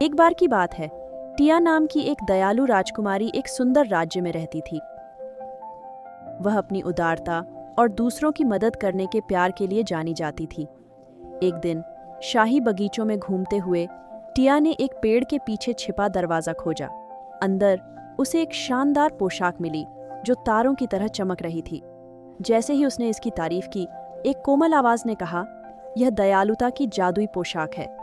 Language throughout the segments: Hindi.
एक बार की बात है, टिया नाम की एक दयालु राजकुमारी एक सुंदर राज्य में रहती थी। वह अपनी उदारता और दूसरों की मदद करने के प्यार के लिए जानी जाती थी। एक दिन शाही बगीचों में घूमते हुए टिया ने एक पेड़ के पीछे छिपा दरवाजा खोजा। अंदर उसे एक शानदार पोशाक मिली जो तारों की तरह चमक रही थी। जैसे ही उसने इसकी तारीफ की, एक कोमल आवाज ने कहा, यह दयालुता की जादुई पोशाक है।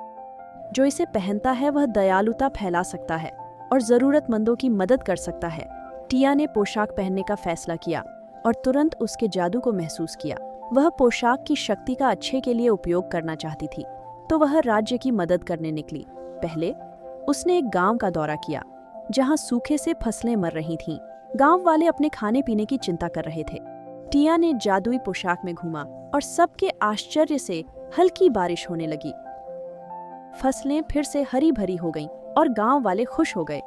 जो इसे पहनता है वह दयालुता फैला सकता है और जरूरतमंदों की मदद कर सकता है। टिया ने पोशाक पहनने का फैसला किया और तुरंत उसके जादू को महसूस किया। वह पोशाक की शक्ति का अच्छे के लिए उपयोग करना चाहती थी, तो वह राज्य की मदद करने निकली। पहले उसने एक गांव का दौरा किया जहां सूखे से फसलें मर रही थीं। गांव वाले अपने खाने पीने की चिंता कर रहे थे। टिया ने जादुई पोशाक में घूमा और सबके आश्चर्य से हल्की बारिश होने लगी। फसलें फिर से हरी भरी हो गईं और गांव वाले खुश हो गए।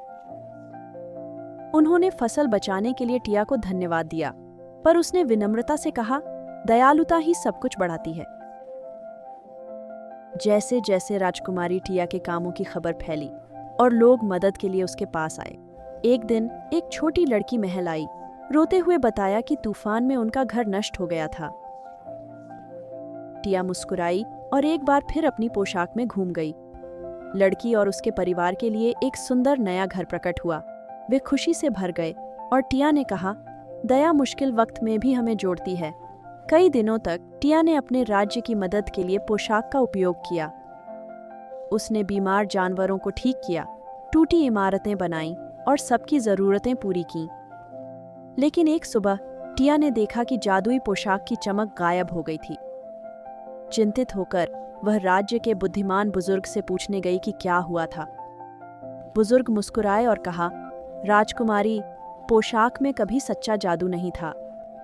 उन्होंने फसल बचाने के लिए टिया को धन्यवाद दिया, पर उसने विनम्रता से कहा, दयालुता ही सब कुछ बढ़ाती है। जैसे जैसे राजकुमारी टिया के कामों की खबर फैली और लोग मदद के लिए उसके पास आए। एक दिन एक छोटी लड़की महल आई, रोते हुए बताया कि तूफान में उनका घर नष्ट हो गया था। टिया मुस्कुराई और एक बार फिर अपनी पोशाक में घूम गई। लड़की और उसके परिवार के लिए एक सुंदर नया घर प्रकट हुआ। वे खुशी से भर गए और टिया ने कहा, दया मुश्किल वक्त में भी हमें जोड़ती है। कई दिनों तक टिया ने अपने राज्य की मदद के लिए पोशाक का उपयोग किया। उसने बीमार जानवरों को ठीक किया, टूटी इमारतें बनाईं और सबकी जरूरतें पूरी कीं। लेकिन एक सुबह टिया ने देखा कि जादुई पोशाक की चमक गायब हो गई थी। चिंतित होकर वह राज्य के बुद्धिमान बुजुर्ग से पूछने गई कि क्या हुआ था। बुजुर्ग मुस्कुराए और कहा, राजकुमारी, पोशाक में कभी सच्चा जादू नहीं था।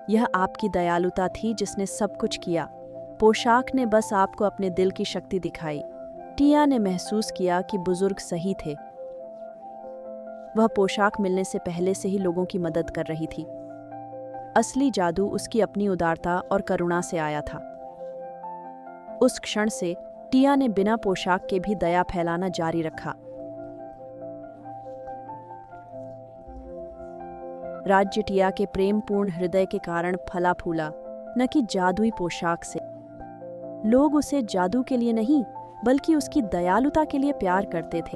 यह आपकी दयालुता थी जिसने सब कुछ किया। पोशाक ने बस आपको अपने दिल की शक्ति दिखाई। टिया ने महसूस किया कि बुजुर्ग सही थे। वह पोशाक मिलने से पहले से ही लोगों की मदद कर रही थी। असली जादू उसकी अपनी उदारता और करुणा से आया था। उस क्षण से टिया ने बिना पोशाक के भी दया फैलाना जारी रखा। राज्य टिया के प्रेमपूर्ण हृदय के कारण फला फूला, न कि जादुई पोशाक से। लोग उसे जादू के लिए नहीं, बल्कि उसकी दयालुता के लिए प्यार करते थे।